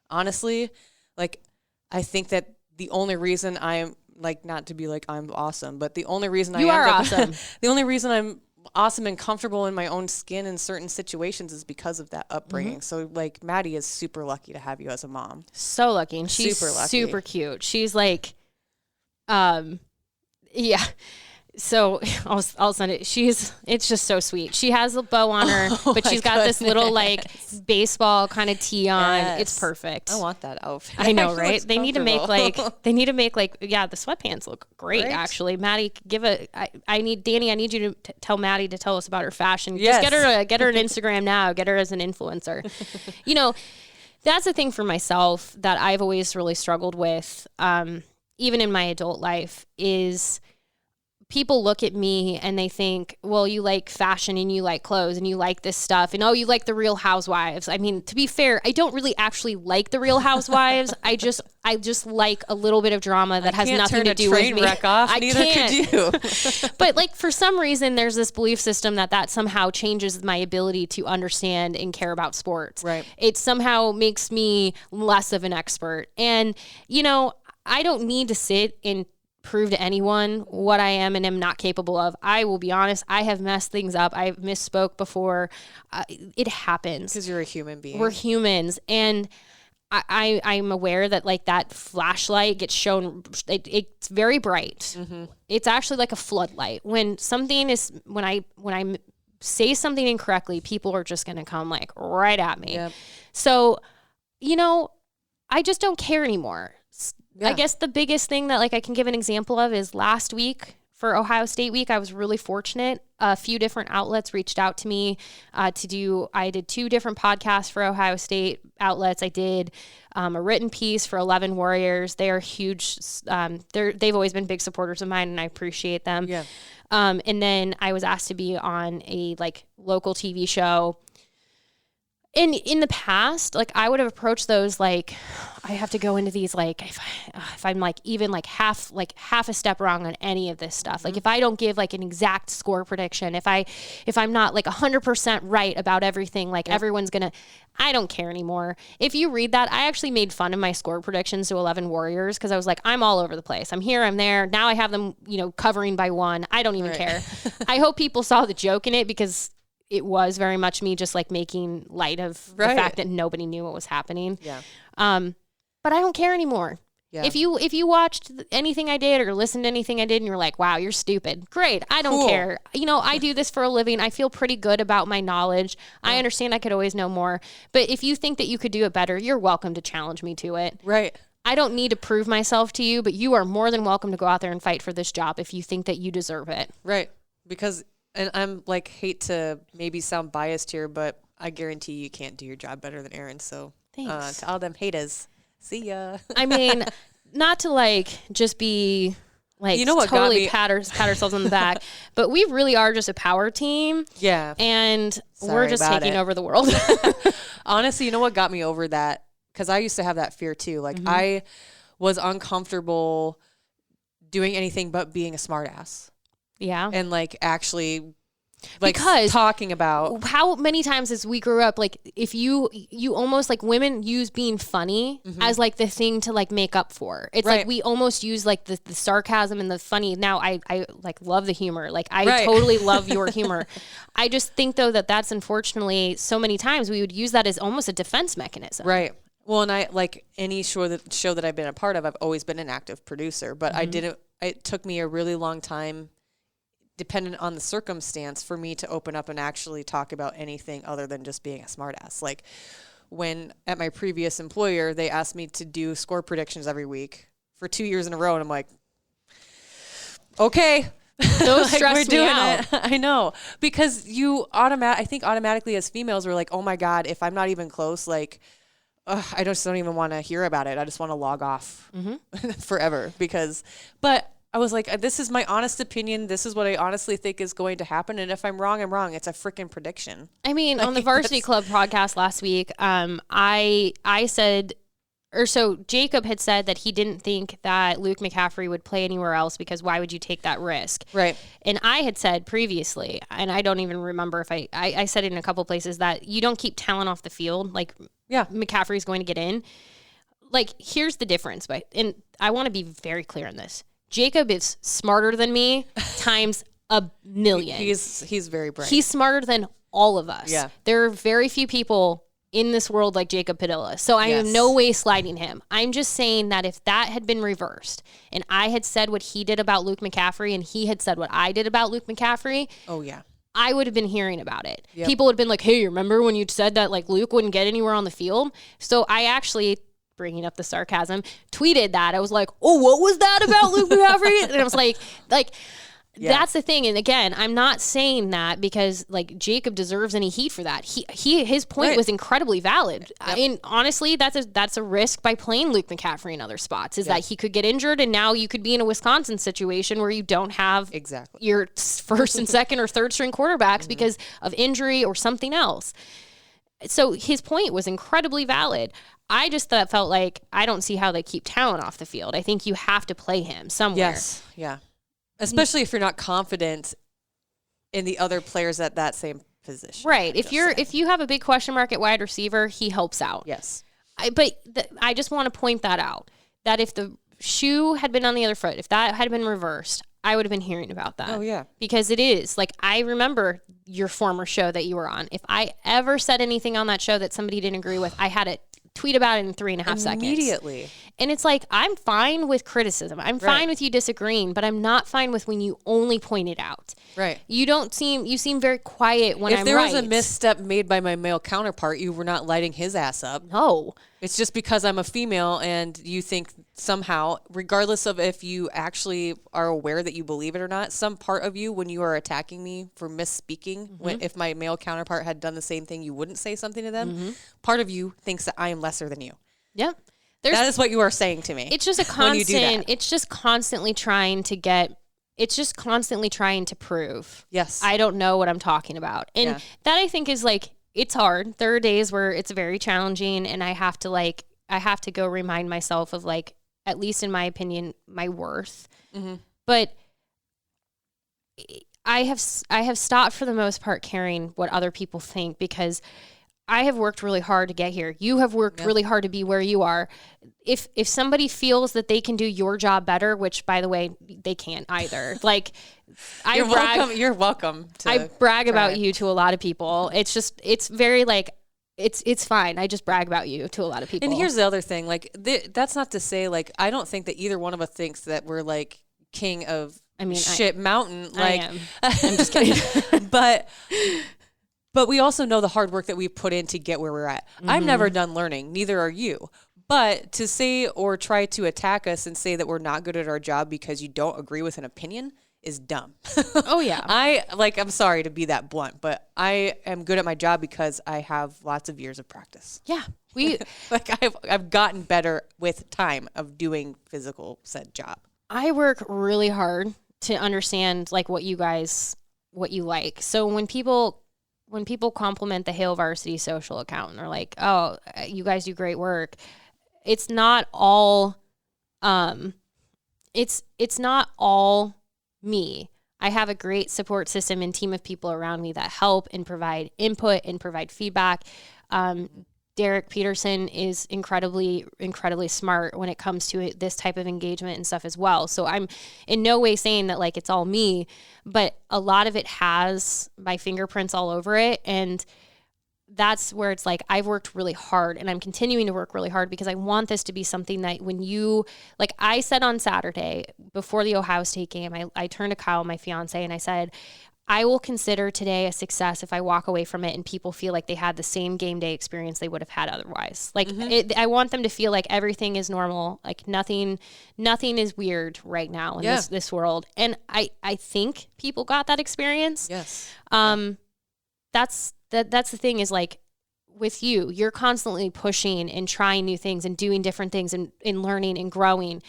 honestly, like I think that the only reason I'm like, not to be like I'm awesome, but the only reason you are awesome. The only reason I'm awesome and comfortable in my own skin in certain situations is because of that upbringing. So like Maddie is super lucky to have you as a mom. So lucky. And she's super lucky. Super cute. She's like, yeah. So I'll send it. It's just so sweet. She has a bow on her, but she's got this little like baseball kind of tee on. Yes. It's perfect. I want that outfit. I know, right? They need to make yeah, the sweatpants look great, Right? actually. Maddie, I need you to tell Maddie to tell us about her fashion. Yes. Just get her an Instagram now. Get her as an influencer. You know, that's the thing for myself that I've always really struggled with, even in my adult life, is people look at me and they think, well, you like fashion and you like clothes and you like this stuff. And, oh, you like the Real Housewives. I mean, to be fair, I don't really actually like the Real Housewives. I just like a little bit of drama that has nothing to do with me. Wreck off. I Neither can't. could you. But like for some reason, there's this belief system that somehow changes my ability to understand and care about sports. Right. It somehow makes me less of an expert. And, you know, I don't need to sit and prove to anyone what I am and am not capable of. I will be honest, I have messed things up. I've misspoke before. It happens. Because you're a human being. We're humans. And I'm aware that like that flashlight gets shown, it's very bright. It's actually like a floodlight. When I say something incorrectly, people are just going to come like right at me. Yep. So, you know, I just don't care anymore. Yeah. I guess the biggest thing that like I can give an example of is last week for Ohio State week, I was really fortunate. A few different outlets reached out to me I did 2 different podcasts for Ohio State outlets. I did a written piece for 11 Warriors. They are huge. They've always been big supporters of mine and I appreciate them. Yeah. And then I was asked to be on a like local TV show. And in the past, like I would have approached those like I have to go into these like if I'm like even like half a step wrong on any of this stuff. Like if I don't give like an exact score prediction, if I'm not like 100% right about everything, like everyone's gonna. I don't care anymore. If you read that, I actually made fun of my score predictions to 11 Warriors because I was like, I'm all over the place. I'm here, I'm there. Now I have them, covering by 1. I don't even care. I hope people saw the joke in it because it was very much me just like making light of the fact that nobody knew what was happening. Yeah. But I don't care anymore. Yeah. If you watched anything I did or listened to anything I did and you're like, wow, you're stupid. Great. I don't care. I do this for a living. I feel pretty good about my knowledge. Yeah. I understand I could always know more. But if you think that you could do it better, you're welcome to challenge me to it. Right. I don't need to prove myself to you, but you are more than welcome to go out there and fight for this job if you think that you deserve it. Right. Because, and I'm like, hate to maybe sound biased here, but I guarantee you can't do your job better than Erin. So thanks. To all them haters, see ya. I mean, not to like just be like what totally pat ourselves on the back, but we really are just a power team. Yeah. And Sorry we're just taking over the world. Honestly, you know what got me over that? Because I used to have that fear too. Like I was uncomfortable doing anything but being a smartass. Yeah. And like actually like because talking about how many times as we grew up, like if you almost like women use being funny as like the thing to like make up for. It's like we almost use like the sarcasm and the funny. Now I like love the humor. Like I totally love your humor. I just think though that's unfortunately so many times we would use that as almost a defense mechanism. Right. Well, and I like any show that I've been a part of, I've always been an active producer, but it took me a really long time, dependent on the circumstance, for me to open up and actually talk about anything other than just being a smartass. Like when at my previous employer, they asked me to do score predictions every week for 2 years in a row. And I'm like, okay. Those stress me out. I know, because I think automatically as females, we're like, oh my God, if I'm not even close, like, I just don't even want to hear about it. I just want to log off forever but I was like, this is my honest opinion. This is what I honestly think is going to happen. And if I'm wrong, I'm wrong. It's a freaking prediction. I mean, on the Varsity Club podcast last week, I said, or so Jacob had said that he didn't think that Luke McCaffrey would play anywhere else because why would you take that risk? Right. And I had said previously, and I don't even remember if I said it in a couple places, that you don't keep talent off the field. Like, McCaffrey's going to get in. Like, here's the difference. And I want to be very clear on this. Jacob is smarter than me times a million. He's very bright. He's smarter than all of us. Yeah. There are very few people in this world like Jacob Padilla. So I am no way sliding him. I'm just saying that if that had been reversed and I had said what he did about Luke McCaffrey and he had said what I did about Luke McCaffrey. Oh, yeah. I would have been hearing about it. Yep. People would have been like, hey, remember when you said that like Luke wouldn't get anywhere on the field? So I actually, bringing up the sarcasm, tweeted that. I was like, oh, what was that about Luke McCaffrey? And I was like, that's the thing. And again, I'm not saying that because like Jacob deserves any heat for that. His point was incredibly valid. Yep. And honestly, that's a risk by playing Luke McCaffrey in other spots is that he could get injured. And now you could be in a Wisconsin situation where you don't have your first and second or third string quarterbacks because of injury or something else. So his point was incredibly valid. I just felt like I don't see how they keep talent off the field. I think you have to play him somewhere. Yes. Yeah. Especially if you're not confident in the other players at that same position. Right. If you have a big question mark at wide receiver, he helps out. Yes. I just want to point that out, that if the shoe had been on the other foot, if that had been reversed, I would have been hearing about that. Oh, yeah. Because it is. Like, I remember your former show that you were on. If I ever said anything on that show that somebody didn't agree with, I had to tweet about it in 3.5 seconds. Immediately. And it's like, I'm fine with criticism. I'm fine with you disagreeing, but I'm not fine with when you only point it out. Right. You seem very quiet when if I'm there right. was a misstep made by my male counterpart, you were not lighting his ass up. No. It's just because I'm a female and you think somehow, regardless of if you actually are aware that you believe it or not, some part of you, when you are attacking me for misspeaking, if my male counterpart had done the same thing, you wouldn't say something to them. Part of you thinks that I am lesser than you. Yeah. That is what you are saying to me. It's just a constant, it's just constantly trying to prove. Yes. I don't know what I'm talking about. And that I think is like, it's hard. There are days where it's very challenging and I have to go remind myself of like, at least in my opinion, my worth. But I have stopped for the most part caring what other people think because I have worked really hard to get here. You have worked really hard to be where you are. If somebody feels that they can do your job better, which by the way, they can't either. Like You're welcome. I brag about you to a lot of people. It's just, it's very like, it's fine. I just brag about you to a lot of people. And here's the other thing. Like that's not to say like, I don't think that either one of us thinks that we're like king of mountain. Like, I am. I'm just kidding. But we also know the hard work that we put in to get where we're at. I'm never done learning. Neither are you. But to say or try to attack us and say that we're not good at our job because you don't agree with an opinion is dumb. Oh, yeah. I'm sorry to be that blunt, but I am good at my job because I have lots of years of practice. Yeah. I've gotten better with time of doing physical said job. I work really hard to understand like what you like. So when people compliment the Hale Varsity social account and they're like, oh, you guys do great work. It's not all, it's not all me. I have a great support system and team of people around me that help and provide input and provide feedback. Derek Peterson is incredibly, incredibly smart when it comes to this type of engagement and stuff as well. So I'm in no way saying that like it's all me, but a lot of it has my fingerprints all over it. And that's where it's like, I've worked really hard and I'm continuing to work really hard because I want this to be something that when you, like I said on Saturday before the Ohio State game, I turned to Kyle, my fiance, and I said, I will consider today a success if I walk away from it and people feel like they had the same game day experience they would have had otherwise. Like I want them to feel like everything is normal, like nothing is weird right now in this world. And I think people got that experience. Yes. That's the thing is like with you're constantly pushing and trying new things and doing different things and learning and growing.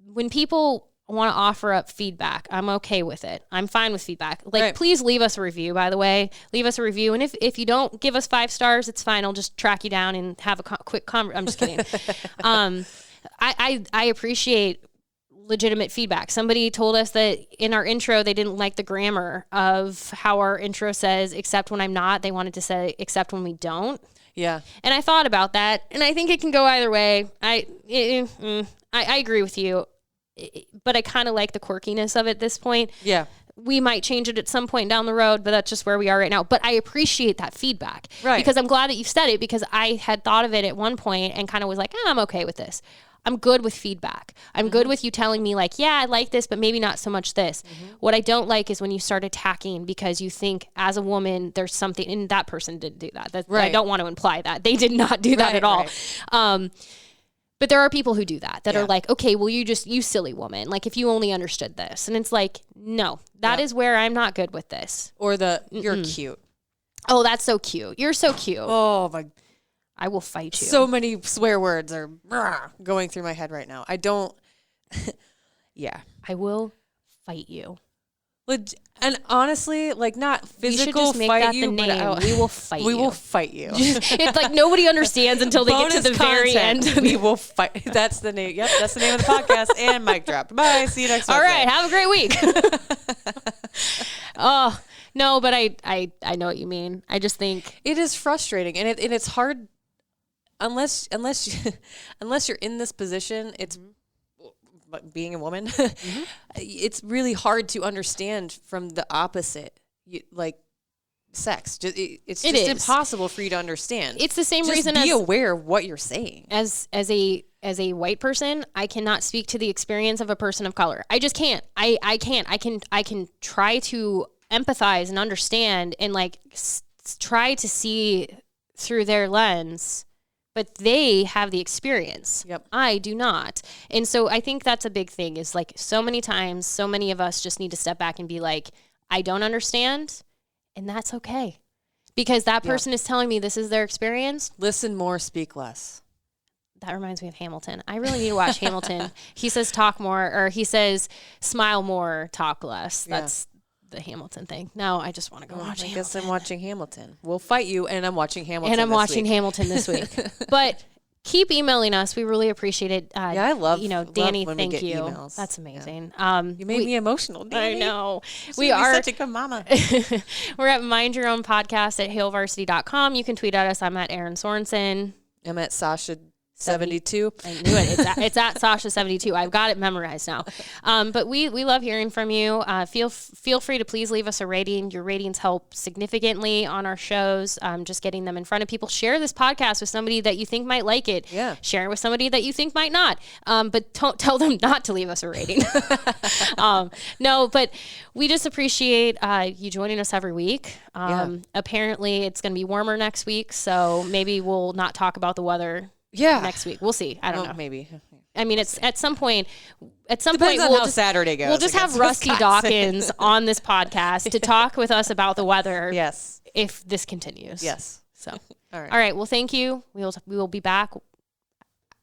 When people want to offer up feedback, I'm okay with it. I'm fine with feedback. Like, please leave us a review, by the way. Leave us a review. And if you don't give us 5 stars, it's fine. I'll just track you down and have a quick I'm just kidding. I appreciate legitimate feedback. Somebody told us that in our intro, they didn't like the grammar of how our intro says, except when I'm not. They wanted to say, except when we don't. Yeah. And I thought about that, and I think it can go either way. I agree with you. But I kind of like the quirkiness of it at this point. Yeah. We might change it at some point down the road, but that's just where we are right now. But I appreciate that feedback. Right. Because I'm glad that you've said it, because I had thought of it at one point and kind of was like, I'm okay with this. I'm good with feedback. I'm good with you telling me like, yeah, I like this, but maybe not so much this. What I don't like is when you start attacking because you think as a woman, there's something, and that person didn't do that. I don't want to imply that. They did not do that at all. But there are people who do that are like, okay, well, you silly woman. Like, if you only understood this. And it's like, no, that is where I'm not good with this. Or you're cute. Oh, that's so cute. You're so cute. Oh, my. I will fight you. So many swear words are going through my head right now. I don't. Yeah. I will fight you. And honestly, like, not physical just make fight that you, the name. but we will fight we you. will fight you. It's like nobody understands until they get to the very end. We will fight. That's the name. Yep, that's the name of the podcast. And mic drop. Bye. See you next week. All right. Have a great week. Oh, no, but I know what you mean. I just think it is frustrating, and it's hard unless you're in this position. It's being a woman. It's really hard to understand from the opposite, like sex. It's just impossible for you to understand. It's the same just reason. Be aware of what you're saying. As a white person, I cannot speak to the experience of a person of color. I just can't. I can't. I can try to empathize and understand and like try to see through their lens. But they have the experience. Yep. I do not. And so I think that's a big thing is like so many times, so many of us just need to step back and be like, I don't understand. And that's okay. Because that person is telling me this is their experience. Listen more, speak less. That reminds me of Hamilton. I really need to watch Hamilton. He says talk more, or he says smile more, talk less. That's the Hamilton thing. Now I just want to go watch Hamilton. I guess I'm watching Hamilton. We'll fight you, and I'm watching Hamilton. And I'm watching Hamilton this week. But keep emailing us. We really appreciate it. I love Danny. when thank we get you. emails. That's amazing. You made me emotional, Danny. I know. We are such a good mama. We're at Mind Your Own Podcast at HailVarsity.com. You can tweet at us. I'm at Erin Sorensen. I'm at Sasha 72. I knew it. It's at Sasha 72. I've got it memorized now. But we love hearing from you. Feel free to please leave us a rating. Your ratings help significantly on our shows. Just getting them in front of people. Share this podcast with somebody that you think might like it. Yeah. Share it with somebody that you think might not. But don't tell them not to leave us a rating. No, but we just appreciate you joining us every week. Apparently it's going to be warmer next week, so maybe we'll not talk about the weather. Next week. We'll see. I don't know. Maybe. I mean, it's at some point. Depends on we'll how Saturday goes. We'll just have Rusty Dawkins on this podcast to talk with us about the weather. Yes. If this continues. Yes. So. All right. Well, thank you. We will be back.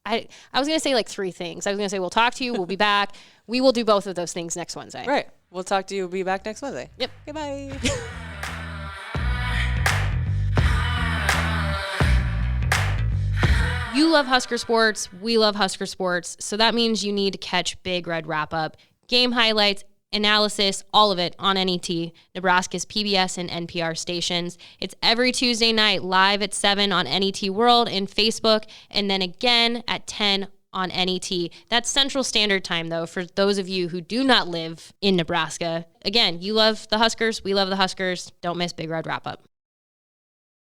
I was going to say like 3 things. I was going to say we'll talk to you. We'll be back. We will do both of those things next Wednesday. Right. We'll talk to you. We'll be back next Wednesday. Yep. Goodbye. You love Husker sports. We love Husker sports. So that means you need to catch Big Red Wrap Up, game highlights, analysis, all of it on NET, Nebraska's PBS and NPR stations. It's every Tuesday night live at 7 on NET World and Facebook, and then again at 10 on NET. That's Central Standard Time, though, for those of you who do not live in Nebraska. Again, you love the Huskers. We love the Huskers. Don't miss Big Red Wrap Up.